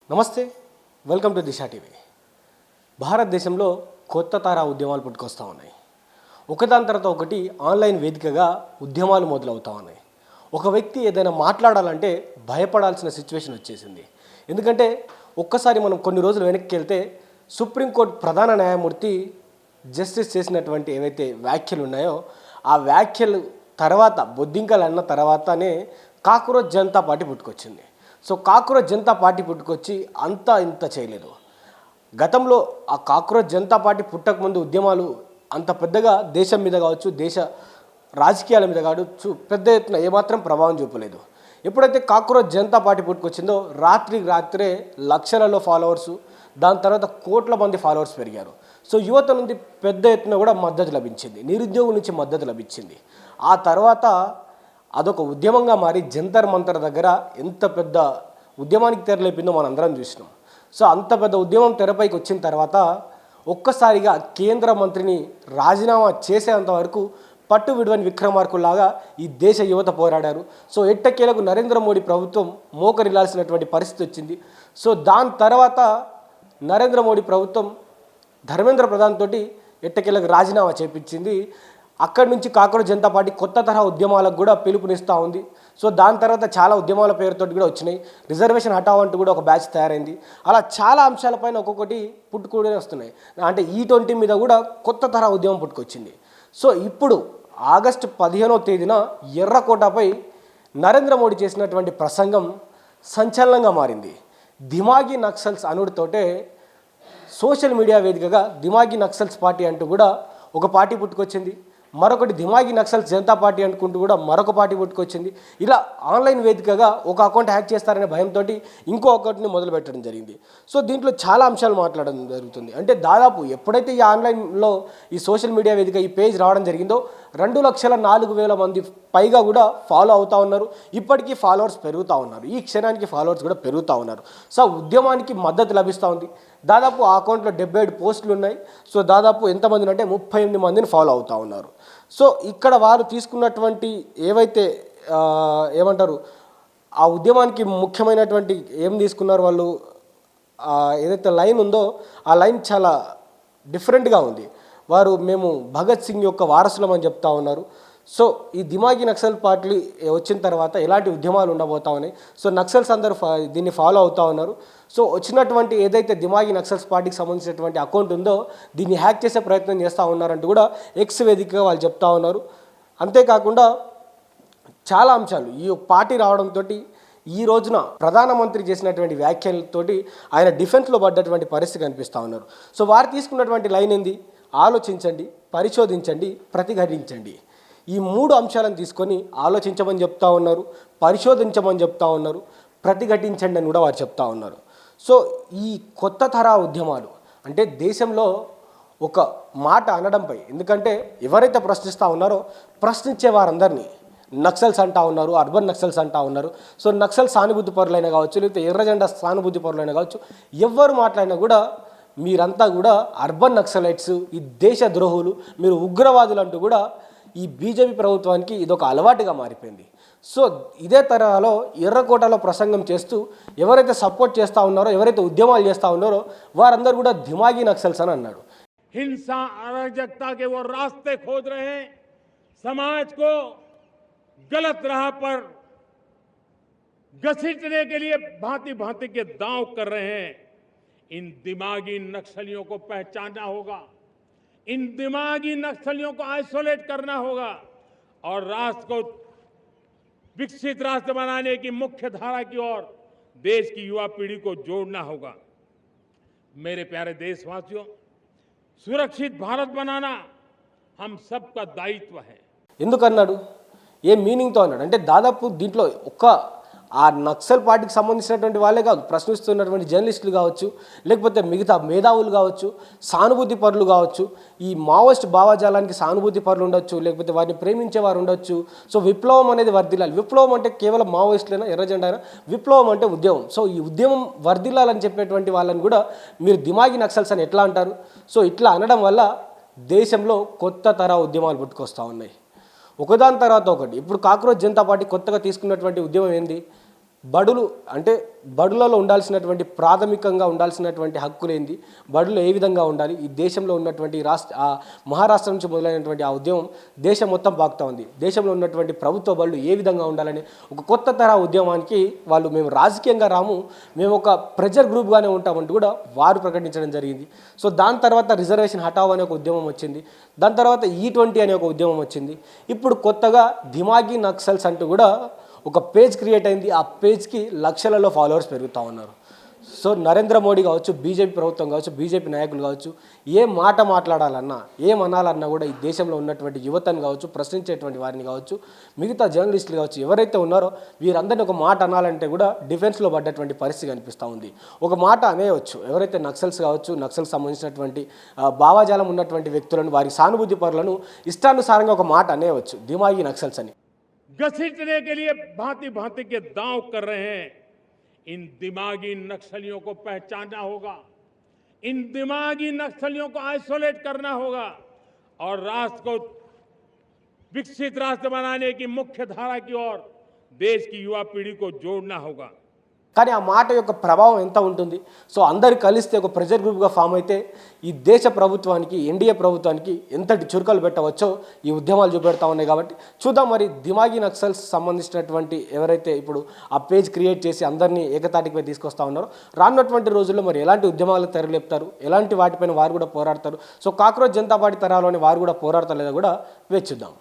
నమస్తే, welcome to Disha TV. భారతదేశంలో కొత్త తరహా ఉద్యమాలు పుట్టుకొస్తూ ఉన్నాయి. ఒకదాని తర్వాత ఒకటి ఆన్లైన్ వేదికగా ఉద్యమాలు మొదలవుతూ ఉన్నాయి. ఒక వ్యక్తి ఏదైనా మాట్లాడాలంటే భయపడాల్సిన సిచ్యువేషన్ వచ్చేసింది. ఎందుకంటే ఒక్కసారి మనం కొన్ని రోజులు వెనక్కి వెళ్తే సుప్రీంకోర్టు ప్రధాన న్యాయమూర్తి జస్టిస్ చేసినటువంటి ఏవైతే వ్యాఖ్యలు ఉన్నాయో ఆ వ్యాఖ్యలు తర్వాత బొద్దింకలు అన్న తర్వాతనే కాక్రోచ్ జనతా పార్టీ పుట్టుకొచ్చింది. సో కాక్రోచ్ జనతా పార్టీ పుట్టుకొచ్చి అంతా ఇంత చేయలేదు. గతంలో ఆ కాక్రోచ్ జనతా పార్టీ పుట్టకముందు ఉద్యమాలు అంత పెద్దగా దేశం మీద కావచ్చు, దేశ రాజకీయాల మీద కావచ్చు పెద్ద ఎత్తున ఏమాత్రం ప్రభావం చూపలేదు. ఎప్పుడైతే కాక్రోచ్ జనతా పార్టీ పుట్టుకొచ్చిందో రాత్రే లక్షలలో ఫాలోవర్సు, దాని తర్వాత కోట్ల మంది ఫాలోవర్స్ పెరిగారు. సో యువత నుండి పెద్ద ఎత్తున కూడా మద్దతు లభించింది, నిరుద్యోగుల నుంచి మద్దతు లభించింది. ఆ తర్వాత అదొక ఉద్యమంగా మారి జంతర్ మంతర్ దగ్గర ఎంత పెద్ద ఉద్యమానికి తెరలేపిందో మనం అందరం చూసినాం. సో అంత పెద్ద ఉద్యమం తెరపైకి వచ్చిన తర్వాత ఒక్కసారిగా కేంద్ర మంత్రిని రాజీనామా చేసేంత వరకు పట్టు విడువని విక్రమార్కుల్లాగా ఈ దేశ యువత పోరాడారు. సో ఎట్టకేలకు నరేంద్ర మోడీ ప్రభుత్వం మోకరిల్లాల్సినటువంటి పరిస్థితి వచ్చింది. సో దాని తర్వాత నరేంద్ర మోడీ ప్రభుత్వం ధర్మేంద్ర ప్రధాన్ తోటి ఎట్టకేలకు రాజీనామా చేపించింది. అక్కడి నుంచి కాక్రోచ్ జనతా పార్టీ కొత్త తరహా ఉద్యమాలకు కూడా పిలుపునిస్తూ ఉంది. సో దాని తర్వాత చాలా ఉద్యమాల పేరుతో కూడా వచ్చినాయి. రిజర్వేషన్ హటావ్ అంటూ కూడా ఒక బ్యాచ్ తయారైంది. అలా చాలా అంశాలపైన ఒక్కొక్కటి పుట్టుకునే వస్తున్నాయి. అంటే E20 మీద కూడా కొత్త తరహా ఉద్యమం పుట్టుకొచ్చింది. సో ఇప్పుడు ఆగస్టు 15వ తేదీన ఎర్రకోటపై నరేంద్ర మోడీ చేసినటువంటి ప్రసంగం సంచలనంగా మారింది. దిమాగి నక్సల్స్ అనుడితోటే సోషల్ మీడియా వేదికగా దిమాగి నక్సల్స్ పార్టీ అంటూ కూడా ఒక పార్టీ పుట్టుకొచ్చింది. మరొకటి దిమాగి నక్సల్స్ జనతా పార్టీ అనుకుంటూ కూడా మరొక పార్టీ పుట్టుకొచ్చింది. ఇలా ఆన్లైన్ వేదికగా ఒక అకౌంట్ హ్యాక్ చేస్తారనే భయంతో ఇంకో అకౌంట్ని మొదలు పెట్టడం జరిగింది. సో దీంట్లో చాలా అంశాలు మాట్లాడడం జరుగుతుంది. అంటే దాదాపు ఎప్పుడైతే ఈ ఆన్లైన్లో ఈ సోషల్ మీడియా వేదిక ఈ పేజ్ రావడం జరిగిందో 2,04,000 మంది పైగా కూడా ఫాలో అవుతూ ఉన్నారు. ఇప్పటికీ ఫాలోవర్స్ పెరుగుతూ ఉన్నారు. ఈ క్షణానికి ఫాలోవర్స్ కూడా పెరుగుతూ ఉన్నారు. సో ఉద్యమానికి మద్దతు లభిస్తూ ఉంది. దాదాపు ఆ అకౌంట్లో 77 పోస్టులు ఉన్నాయి. సో దాదాపు ఎంతమంది అంటే 38 మందిని ఫాలో అవుతూ ఉన్నారు. సో ఇక్కడ వారు తీసుకున్నటువంటి ఏవైతే ఏమంటారు ఆ ఉద్యమానికి ముఖ్యమైనటువంటి ఏం తీసుకున్నారు వాళ్ళు, ఏదైతే లైన్ ఉందో ఆ లైన్ చాలా డిఫరెంట్గా ఉంది. వారు మేము భగత్ సింగ్ యొక్క వారసులం అని చెప్తా ఉన్నారు. సో ఈ దిమాగి నక్సల్ పార్టీ వచ్చిన తర్వాత ఎలాంటి ఉద్యమాలు ఉండబోతా ఉన్నాయి. సో నక్సల్స్ అందరూ దీన్ని ఫాలో అవుతూ ఉన్నారు. సో వచ్చినటువంటి ఏదైతే దిమాగి నక్సల్స్ పార్టీకి సంబంధించినటువంటి అకౌంట్ ఉందో దీన్ని హ్యాక్ చేసే ప్రయత్నం చేస్తూ ఉన్నారంటూ కూడా ఎక్స్ వేదికగా వాళ్ళు చెప్తా ఉన్నారు. అంతేకాకుండా చాలా అంశాలు ఈ పార్టీ రావడంతో ఈ రోజున ప్రధానమంత్రి చేసినటువంటి వ్యాఖ్యలతోటి ఆయన డిఫెన్స్లో పడ్డటువంటి పరిస్థితి కనిపిస్తూ ఉన్నారు. సో వారు తీసుకున్నటువంటి లైన్ ఏంది? ఆలోచించండి, పరిశోధించండి, ప్రతిఘటించండి. ఈ 3 అంశాలను తీసుకొని ఆలోచించమని చెప్తా ఉన్నారు, పరిశోధించమని చెప్తా ఉన్నారు, ప్రతిఘటించండి అని కూడా వారు చెప్తా ఉన్నారు. సో ఈ కొత్త తరహా ఉద్యమాలు అంటే దేశంలో ఒక మాట అనడంపై, ఎందుకంటే ఎవరైతే ప్రశ్నిస్తూ ఉన్నారో ప్రశ్నించే వారందరినీ నక్సల్స్ అంటూ ఉన్నారు, అర్బన్ నక్సల్స్ అంటూ ఉన్నారు. సో నక్సల్ సానుభూతి పరులైనా కావచ్చు, లేకపోతే ఎర్రజెండా సానుభూతి పరులైనా కావచ్చు, ఎవరు మాట్లాడినా కూడా మీరంతా కూడా అర్బన్ నక్సలైట్స్, ఈ దేశ ద్రోహులు, మీరు ఉగ్రవాదులు అంటూ కూడా ఈ బీజేపీ ప్రభుత్వానికి ఇదొక అలవాటుగా మారిపోయింది. సో ఇదే తరహాలో ఎర్రకోటలో ప్రసంగం చేస్తూ ఎవరైతే సపోర్ట్ చేస్తూ ఉన్నారో, ఎవరైతే ఉద్యమాలు చేస్తూ ఉన్నారో వారందరూ కూడా దిమాగి నక్సల్స్ అని అన్నాడు. हिंसा अराजकता के वो रास्ते खोज रहे हैं, समाज को गलत राह पर घसीटने के लिए भांति भांति के दांव कर रहे हैं. इन दिमागी नक्सलियों को पहचानना होगा, इन दिमागी नक्सलियों को आइसोलेट करना होगा और राष्ट्र को विकसित राष्ट्र बनाने की मुख्य धारा की ओर देश की युवा पीढ़ी को जोड़ना होगा. मेरे प्यारे देशवासियों, सुरक्षित भारत बनाना हम सबका दायित्व है. ఎందుకన్నాడు? ఏ మీనింగ్తో అన్నాడు అంటే దాదాపు దీంట్లో ఒక్క ఆ నక్సల్ పార్టీకి సంబంధించినటువంటి వాళ్ళే కాదు, ప్రశ్నిస్తున్నటువంటి జర్నలిస్టులు కావచ్చు, లేకపోతే మిగతా మేధావులు కావచ్చు, సానుభూతి పరులు కావచ్చు, ఈ మావోయిస్ట్ భావజాలానికి సానుభూతి పరులు ఉండొచ్చు, లేకపోతే వారిని ప్రేమించే వారు ఉండొచ్చు. సో విప్లవం అనేది వర్ధిల్లాలి. విప్లవం అంటే కేవలం మావోయిస్టులైనా, ఎర్రజెండైనా, విప్లవం అంటే ఉద్యమం. సో ఈ ఉద్యమం వర్ధిల్లాలని చెప్పేటువంటి వాళ్ళని కూడా మీరు దిమాగి నక్సల్స్ అని ఎట్లా అంటారు? సో ఇట్లా అనడం వల్ల దేశంలో కొత్త తరహా ఉద్యమాలు పుట్టుకొస్తూ ఉన్నాయి, ఒకదాని తర్వాత ఒకటి. ఇప్పుడు కాక్రోచ్ జనతా పార్టీ కొత్తగా తీసుకున్నటువంటి ఉద్యమం ఏంది? బడులు అంటే బడులలో ఉండాల్సినటువంటి ప్రాథమికంగా ఉండాల్సినటువంటి హక్కులేంది, బడులు ఏ విధంగా ఉండాలి, ఈ దేశంలో ఉన్నటువంటి మహారాష్ట్ర నుంచి మొదలైనటువంటి ఆ ఉద్యమం దేశం మొత్తం పాకుతూ ఉంది. దేశంలో ఉన్నటువంటి ప్రభుత్వ బడులు ఏ విధంగా ఉండాలని ఒక కొత్త తరహా ఉద్యమానికి వాళ్ళు మేము రాజకీయంగా రాము, మేము ఒక ప్రెజర్ గ్రూప్గానే ఉంటామంటూ కూడా వారు ప్రకటించడం జరిగింది. సో దాని తర్వాత రిజర్వేషన్ హటావ్ అనే ఒక ఉద్యమం వచ్చింది. దాని తర్వాత E20 అనే ఒక ఉద్యమం వచ్చింది. ఇప్పుడు కొత్తగా దిమాగి నక్సల్స్ అంటూ కూడా ఒక పేజ్ క్రియేట్ అయింది. ఆ పేజ్కి లక్షలలో ఫాలోవర్స్ పెరుగుతూ ఉన్నారు. సో నరేంద్ర మోడీ కావచ్చు, బీజేపీ ప్రభుత్వం కావచ్చు, బీజేపీ నాయకులు కావచ్చు, ఏ మాట మాట్లాడాలన్నా ఏమనాలన్నా కూడా ఈ దేశంలో ఉన్నటువంటి యువతను కావచ్చు, ప్రశ్నించేటువంటి వారిని కావచ్చు, మిగతా జర్నలిస్టులు కావచ్చు, ఎవరైతే ఉన్నారో వీరందరినీ ఒక మాట అనాలంటే కూడా డిఫెన్స్లో పడ్డటువంటి పరిస్థితి కనిపిస్తూ ఉంది. ఒక మాట అనేయవచ్చు, ఎవరైతే నక్సల్స్ కావచ్చు, నక్సల్స్ సంబంధించినటువంటి భావాజాలం ఉన్నటువంటి వ్యక్తులను, వారి సానుభూతి పరులను ఇష్టానుసారంగా ఒక మాట అనేయవచ్చు, దిమాగి నక్సల్స్ అని. घसीटने के लिए भांति भांति के दांव कर रहे हैं। इन दिमागी नक्सलियों को पहचानना होगा, इन दिमागी नक्सलियों को आइसोलेट करना होगा और राष्ट्र को विकसित राष्ट्र बनाने की मुख्य धारा की ओर देश की युवा पीढ़ी को जोड़ना होगा। కానీ ఆ మాట యొక్క ప్రభావం ఎంత ఉంటుంది? సో అందరు కలిస్తే ఒక ప్రెజర్ గ్రూప్గా ఫామ్ అయితే ఈ దేశ ప్రభుత్వానికి, ఎన్డీఏ ప్రభుత్వానికి ఎంతటి చురుకలు పెట్టవచ్చో ఈ ఉద్యమాలు చూపెడతా ఉన్నాయి. కాబట్టి చూద్దాం మరి దిమాగి నక్సల్స్ సంబంధించినటువంటి ఎవరైతే ఇప్పుడు ఆ పేజ్ క్రియేట్ చేసి అందరినీ ఏకతాటిపై తీసుకొస్తా ఉన్నారో రానున్నటువంటి రోజుల్లో మరి ఎలాంటి ఉద్యమాలు తెరలేపుతారు, ఎలాంటి వాటిపైన వారు కూడా పోరాడతారు, సో కాక్రోచ్ జనతా పార్టీ తరాలోని వారు కూడా పోరాడతారు లేదా కూడా వేచి చూద్దాం.